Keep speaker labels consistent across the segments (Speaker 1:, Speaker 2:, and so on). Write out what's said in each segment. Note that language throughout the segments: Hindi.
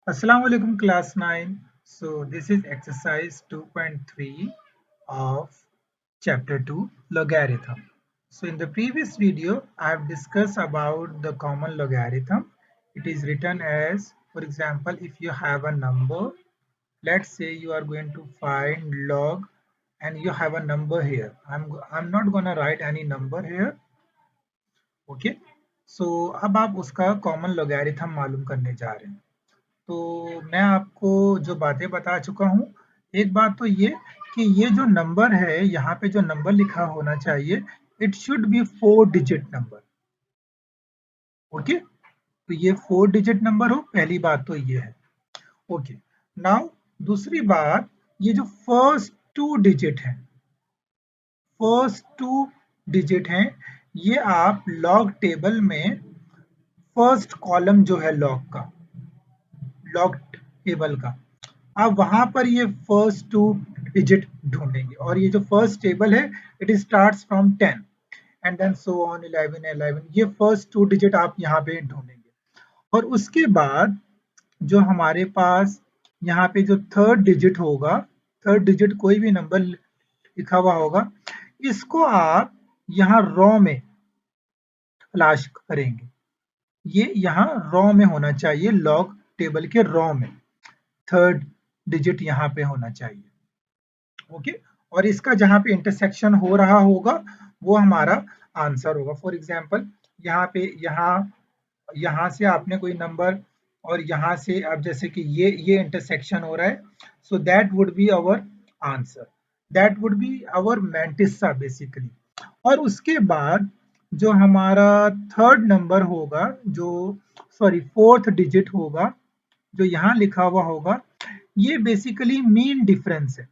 Speaker 1: Assalamu alaikum class 9. So this is exercise 2.3 of chapter 2 logarithm. So in the previous video I have discussed about the common logarithm. It is written as, for example, if you have a number, let's say you are going to find log and you have a number here. I'm not going to write any number here. Okay. So अब आप उसका common logarithm मालूम करने जा रहे हैं. तो मैं आपको जो बातें बता चुका हूँ, एक बात तो ये कि ये जो नंबर है, यहाँ पे जो नंबर लिखा होना चाहिए, it should be 4 digit number. Okay, तो ये 4 डिजिट नंबर हो, पहली बात तो ये है. ओके, नाउ दूसरी बात, ये जो फर्स्ट 2 डिजिट है, फर्स्ट 2 डिजिट हैं, ये आप लॉग टेबल में फर्स्ट कॉलम जो है लॉग टेबल का, आप वहां पर ये फर्स्ट 2 डिजिट ढूंढेंगे और ये जो फर्स्ट टेबल है it starts from 10 and then so on 11 ये फर्स्ट 2 डिजिट आप यहाँ पे ढूंढेंगे. और उसके बाद जो हमारे पास यहाँ पे जो थर्ड डिजिट होगा, थर्ड डिजिट कोई भी नंबर लिखा हुआ होगा, इसको आप यहाँ रॉ में तलाश करेंगे. ये यहाँ रॉ में होना चाहिए, लॉग टेबल के रॉ में थर्ड डिजिट यहाँ पे होना चाहिए. ओके, और इसका जहाँ पे इंटरसेक्शन हो रहा होगा वो हमारा आंसर होगा. फॉर एग्जाम्पल यहाँ पे यहाँ से आपने कोई नंबर और यहाँ से अब जैसे कि ये इंटरसेक्शन हो रहा है, so that would be our answer, that would be our mantissa basically. और उसके बाद जो हमारा थर्ड नंबर होगा, जो सॉरी फोर्थ डिजिट होगा, जो यहाँ लिखा हुआ होगा, ये बेसिकली मीन डिफरेंस है.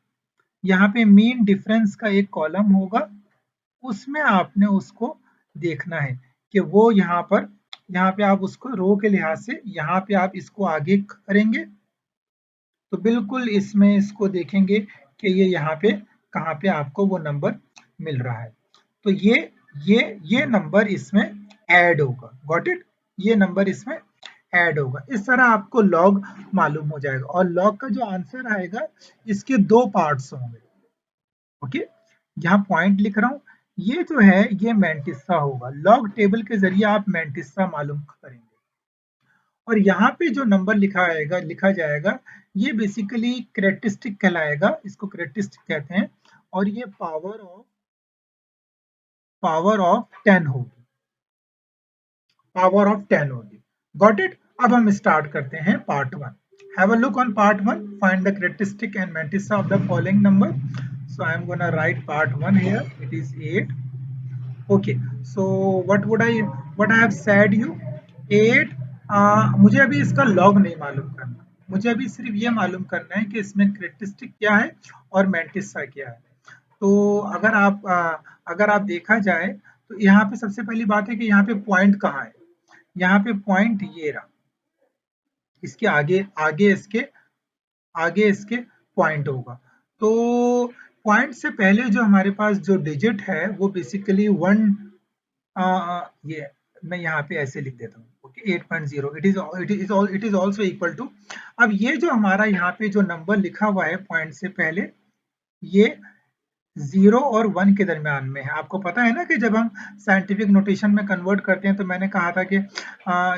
Speaker 1: यहाँ पे मीन डिफरेंस का एक कॉलम होगा, उसमें आपने उसको देखना है कि वो यहाँ पे आप उसको रो के लिहाज से यहाँ पे आप इसको आगे करेंगे तो बिल्कुल इसमें इसको देखेंगे कि ये यहाँ पे कहाँ पे आपको वो नंबर मिल रहा है. तो ये नंबर इसमें ऐड होगा. गॉट इट, ये नंबर इसमें ऐड होगा. इस तरह आपको लॉग मालूम हो जाएगा और लॉग का जो आंसर आएगा इसके दो पार्ट्स होंगे. ओके, यहाँ पॉइंट लिख रहा हूँ, ये जो है ये मैंटिसा होगा. लॉग टेबल के जरिए आप मैंटिसा मालूम करेंगे और यहाँ पे जो नंबर लिखा जाएगा ये बेसिकली कैरेक्टरिस्टिक कहलाएगा, इसको कैरेक्टरिस्टिक कहते हैं. और ये पावर ऑफ 10 होगी, पावर ऑफ 10 होगी. Got it. अब हम स्टार्ट करते हैं part 1. Have a look on part 1. Find the characteristic and mantissa of the following number. So I'm gonna write part 1 here. It is 8. Okay. So what I have said you 8. मुझे अभी इसका लॉग नहीं मालूम करना, मुझे अभी सिर्फ ये मालूम करना है कि इसमें कैरेक्टरिस्टिक क्या है और मैंटिसा क्या है. तो अगर आप देखा जाए तो यहाँ पे सबसे पहली बात है कि यहाँ पे पॉइंट कहाँ है. यहाँ पे पॉइंट ये रहा, इसके आगे आगे इसके पॉइंट होगा. तो पॉइंट से पहले जो हमारे पास जो डिजिट है वो बेसिकली 1, ये मैं यहाँ पे ऐसे लिख देता हूँ. Okay, 8.0 it is also equal to. अब ये जो हमारा यहाँ पे जो नंबर लिखा हुआ है पॉइंट से पहले, ये 0 और 1 के दरमियान में है. आपको पता है ना कि जब हम साइंटिफिक नोटेशन में कन्वर्ट करते हैं तो मैंने कहा था कि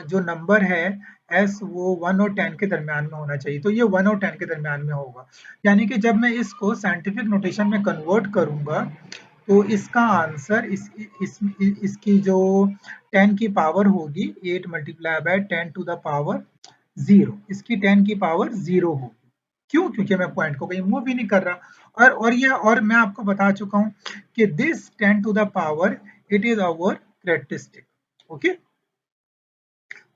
Speaker 1: जो नंबर है एस वो 1 और 10 के दरमियान में होना चाहिए, तो ये 1 और 10 के दरमियान में होगा. यानी कि जब मैं इसको साइंटिफिक नोटेशन में कन्वर्ट करूंगा तो इसका आंसर इसकी जो 10 की पावर होगी 8 multiply by 10 to the power 0, इसकी 10 की पावर 0 होगी. क्यों? क्योंकि मैं पॉइंट को कहीं मूव ही नहीं कर रहा. और मैं आपको बता चुका हूं कि this 10 to the power it is our characteristic. Okay,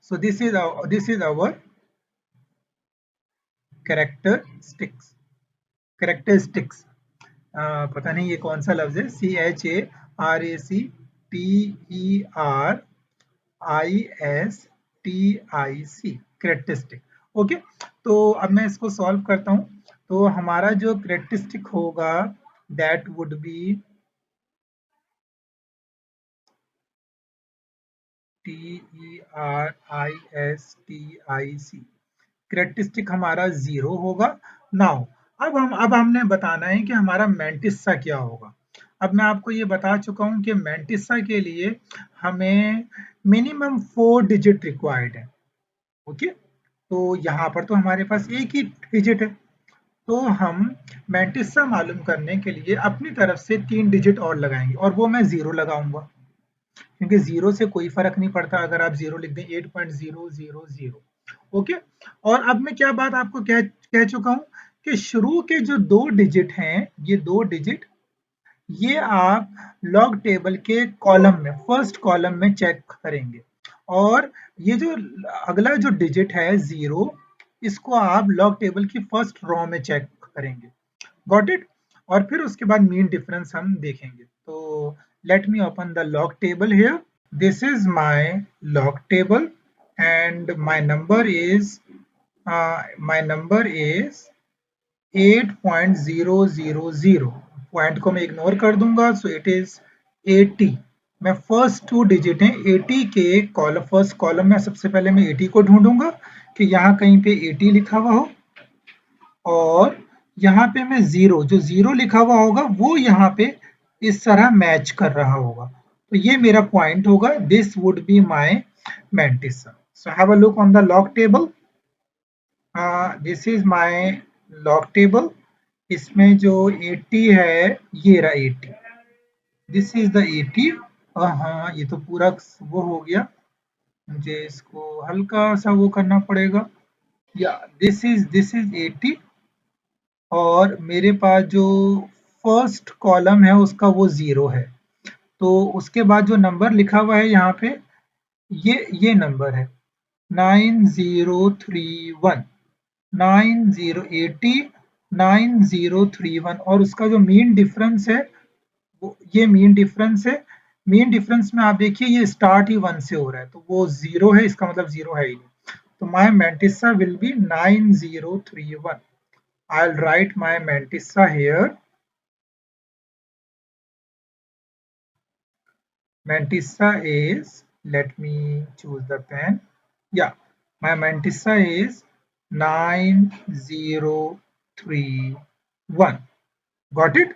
Speaker 1: so this is our characteristics. Characteristics, पता नहीं ये कौन सा लफ्ज है. CHARACTERISTIC, characteristic. ओके, तो अब मैं इसको सॉल्व करता हूं. तो हमारा जो कैरेक्टरिस्टिक होगा that would B TERISTIC, characteristic हमारा 0 होगा। नाउ अब हमने बताना है कि हमारा मैंटिसा क्या होगा। अब मैं आपको ये बता चुका हूँ कि मैंटिसा के लिए हमें मिनिमम 4 डिजिट रिक्वायर्ड है। ओके, तो यहाँ पर तो हमारे पास एक ही डिजिट है, तो हम मैंटिसा मालूम करने के लिए अपनी तरफ से 3 डिजिट और लगाएंगे और वो मैं 0 लगाऊंगा, क्योंकि 0 से कोई फर्क नहीं पड़ता अगर आप 0 लिख दें। 8.000। ओके, और अब मैं क्या बात आपको कह कह चुका हूं कि शुरू के जो 2 डिजिट हैं, ये 2 डिजिट ये आप लॉग टेबल के कॉलम में, फर्स्ट कॉलम में चेक करेंगे, और ये जो अगला जो डिजिट है 0, इसको आप लॉग टेबल की फर्स्ट रो में चेक करेंगे। Got it? और फिर उसके बाद मीन डिफरेंस हम देखेंगे। तो let me open the log table here. This is my log table, and my number is 8.000. Point को मैं इग्नोर कर दूंगा, सो इट इज 80। मैं फर्स्ट 2 डिजिट हैं 80 के कॉलम, फर्स्ट कॉलम में सबसे पहले मैं 80 को ढूंढूंगा कि यहाँ कहीं पे 80 लिखा हुआ हो, और यहाँ पे मैं 0, जो 0 लिखा हुआ होगा वो यहाँ पे इस तरह मैच कर रहा होगा, तो ये मेरा पॉइंट होगा। This would be my mantissa. So have a look on the log table. This is my log table. इसमें जो 80 है, ये रहा 80। This is the 80। हाँ, ये तो पूरा वो हो गया, मुझे इसको हल्का सा वो करना पड़ेगा। या दिस इज 80, और मेरे पास जो फर्स्ट कॉलम है उसका वो 0 है, तो उसके बाद जो नंबर लिखा हुआ है यहाँ पे, ये नंबर है 9031। 9031, और उसका जो मीन डिफरेंस है वो ये मीन डिफरेंस है। मीन डिफरेंस में आप देखिए ये स्टार्ट ही 1 से हो रहा है, तो वो 0 है, इसका मतलब 0 है ही नहीं। तो my mantissa will B 9031। I'll write my mantissa here. Mantissa is, let me choose the pen. Yeah, my mantissa is 9031. Got it?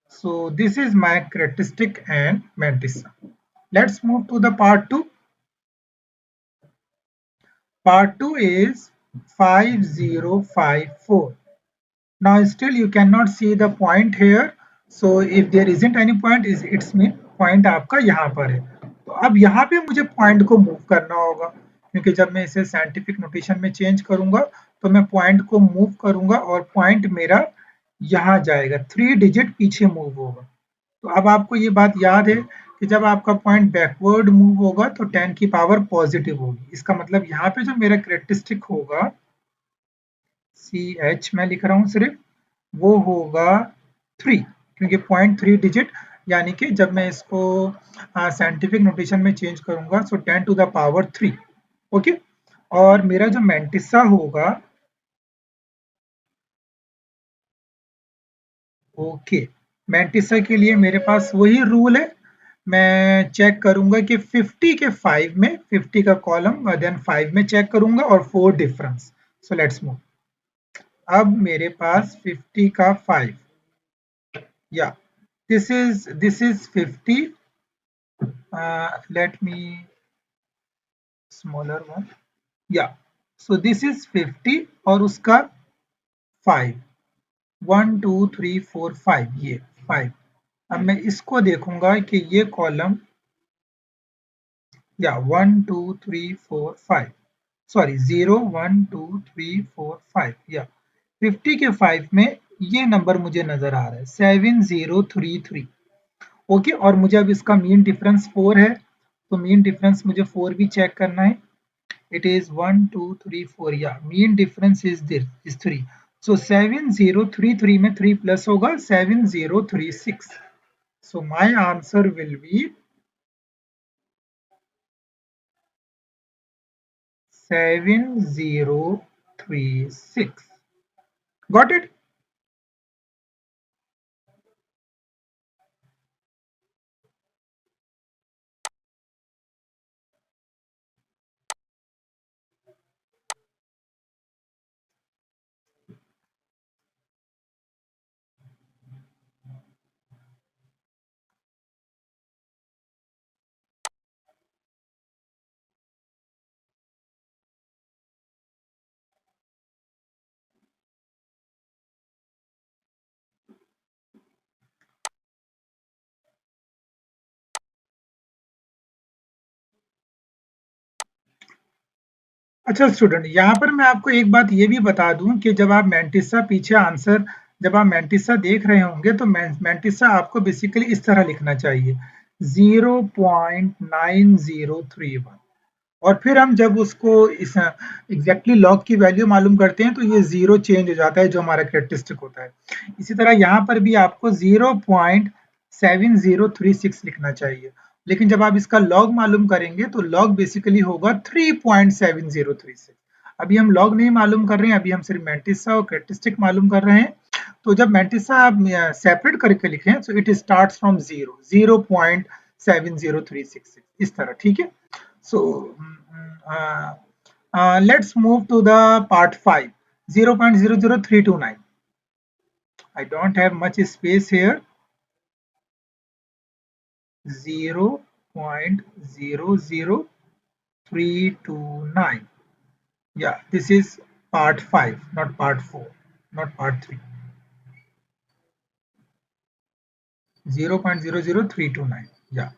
Speaker 1: So this is my characteristic and mantissa. Let's move to the part 2. Part 2 is 5054. Now still you cannot see the point here. So if there isn't any point, is it's mean point आपका यहाँ पर है। तो अब यहाँ पे मुझे पॉइंट को मूव करना होगा, क्योंकि जब मैं इसे साइंटिफिक नोटेशन में चेंज करूंगा तो मैं पॉइंट को मूव करूंगा और पॉइंट मेरा यहाँ जाएगा, 3 डिजिट पीछे मूव होगा। तो अब आपको ये बात याद है कि जब आपका पॉइंट बैकवर्ड मूव होगा तो 10 की पावर पॉजिटिव होगी। इसका मतलब यहाँ पे जो मेरा कैरेक्टरिस्टिक होगा, CH मैं लिख रहा हूँ सिर्फ, वो होगा 3, क्योंकि पॉइंट 3 डिजिट, यानी कि जब मैं इसको साइंटिफिक नोटेशन में चेंज करूंगा सो 10 टू द पावर 3। ओके, और मेरा जो मैंटिसा होगा, ओके, मैंटिसा के लिए मेरे पास वही रूल है। मैं चेक करूंगा कि 50 के 5 में, 50 का कॉलम देन 5 में चेक करूंगा और 4 डिफरेंस। So let's move. अब मेरे पास 50 का 5, या this is 50. Let me smaller one. Yeah, so this is 50 और उसका 5, 1 2 3 4 5, ये 5। अब मैं इसको देखूंगा कि ये कॉलम, या 1 2 3 4 5, सॉरी 0 1 2 3 4 5, या 50 के 5 में ये नंबर मुझे नजर आ रहा है 7033। ओके, और मुझे अब इसका मीन डिफरेंस 4 है, तो मीन डिफरेंस मुझे 4 भी चेक करना है। It is 1 2 3 4, yeah, mean difference is this, is 3. So 7033 में 3 प्लस होगा 7036। So my answer will be 7036। Got it? अच्छा स्टूडेंट, यहाँ पर मैं आपको एक बात ये भी बता दूं कि जब आप मैंटिसा पीछे आंसर, जब आप मैंटिसा देख रहे होंगे तो मैंटिसा आपको बेसिकली इस तरह लिखना चाहिए 0.9031, और फिर हम जब उसको इस एग्जैक्टली लॉग की वैल्यू मालूम करते हैं तो ये जीरो चेंज हो जाता है जो हमारा कैरेक्टरिस्टिक होता है। इसी तरह यहाँ पर भी आपको 0.7036 लिखना चाहिए, लेकिन जब आप इसका लॉग मालूम करेंगे तो लॉग बेसिकली होगा 3.7036। अभी हम लॉग नहीं मालूम कर रहे हैं, अभी हम सिर्फ मैंटिसा और कैरेक्टरिस्टिक मालूम कर रहे हैं। तो जब मैंटिसा आप सेपरेट करके लिखें तो इट स्टार्ट्स फ्रॉम 0.7036 इस तरह, ठीक है। So let's move to the part 5, 0.00329. I don't have much space here. 0.00329. Yeah, this is part 5, not part 4, not part 3. 0.00329. Yeah.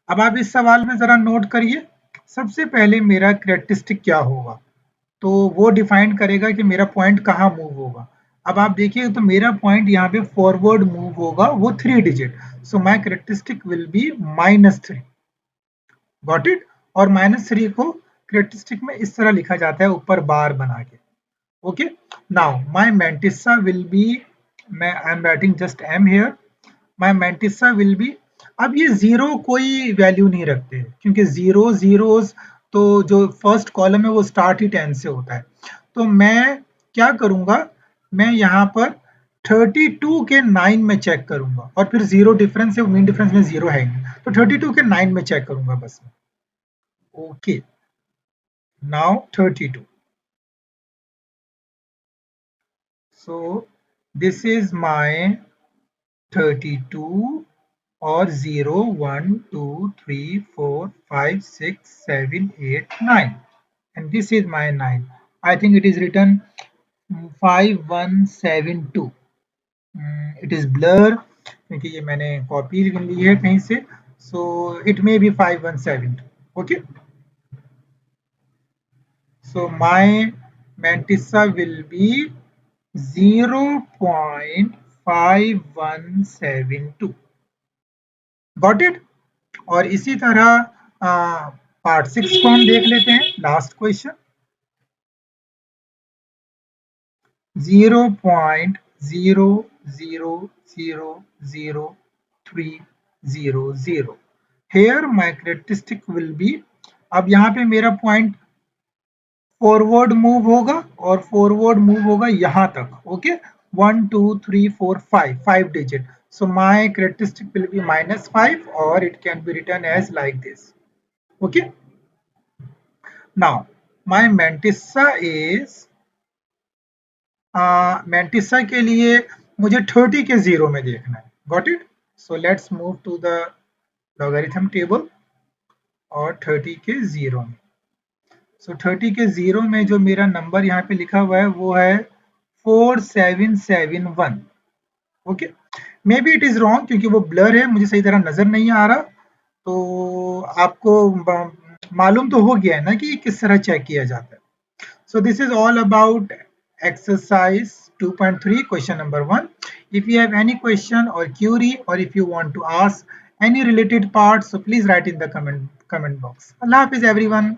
Speaker 1: अब आप इस सवाल में जरा नोट करिए, सबसे पहले मेरा कैरेक्टरिस्टिक क्या होगा, तो वो डिफाइन करेगा कि मेरा पॉइंट कहाँ मूव होगा। अब आप देखिए तो मेरा पॉइंट यहाँ पे फॉरवर्ड मूव होगा, वो 3 digit, so my characteristic will be -3। Got it. और -3 को कैरेक्टरिस्टिक में इस तरह लिखा जाता है ऊपर बार बना के। Okay, now my mantissa will be, मैं I am writing just M here, my mantissa will be. अब ये जीरो कोई वैल्यू नहीं रखते क्योंकि जीरो जीरोस, तो जो फर्स्ट कॉलम है वो स्टार्ट ही 10 से होता है। तो मैं क्या करूंगा, मैं यहाँ पर 32 के 9 में चेक करूंगा, और फिर जीरो डिफरेंस है, मीन डिफरेंस में जीरो है ही नहीं, तो 32 के 9 में चेक करूंगा बस। Okay, now 32, so this is my 32 और 0 1 2 3 4 5 6 7 8 9, and this is my 9. I think it is written 5172. It is blur क्योंकि ये मैंने कॉपी ली है कहीं से, so it may be 5172. Okay, so my mantissa will be 0.5172. Got it? और इसी तरह पार्ट 6 को हम देख लेते हैं, last question. 0.000300। Here my characteristic will be, अब यहाँ पे मेरा पॉइंट फॉरवर्ड मूव होगा, और फॉरवर्ड मूव होगा यहाँ तक। Okay, 1 2 3 4 5, 5 digit, so my characteristic will be -5, or it can be written as like this. Okay, now my mantissa is, mantissa के लिए मुझे 30 के 0 में देखना है। Got it. So let's move to the logarithm table और 30 के 0 में। सो 30 के 0 में जो मेरा नंबर यहाँ पे लिखा हुआ है वो है 4771। Okay, may be it is wrong क्योंकि वो ब्लर है, मुझे सही तरह नजर नहीं आ रहा। तो आपको मालूम तो हो गया है ना कि किस तरह चेक किया जाता है। So this is all about exercise 2.3 question number 1. If you have any question or query, or if you want to ask any related part, so please write in the comment box. Allah Hafiz everyone.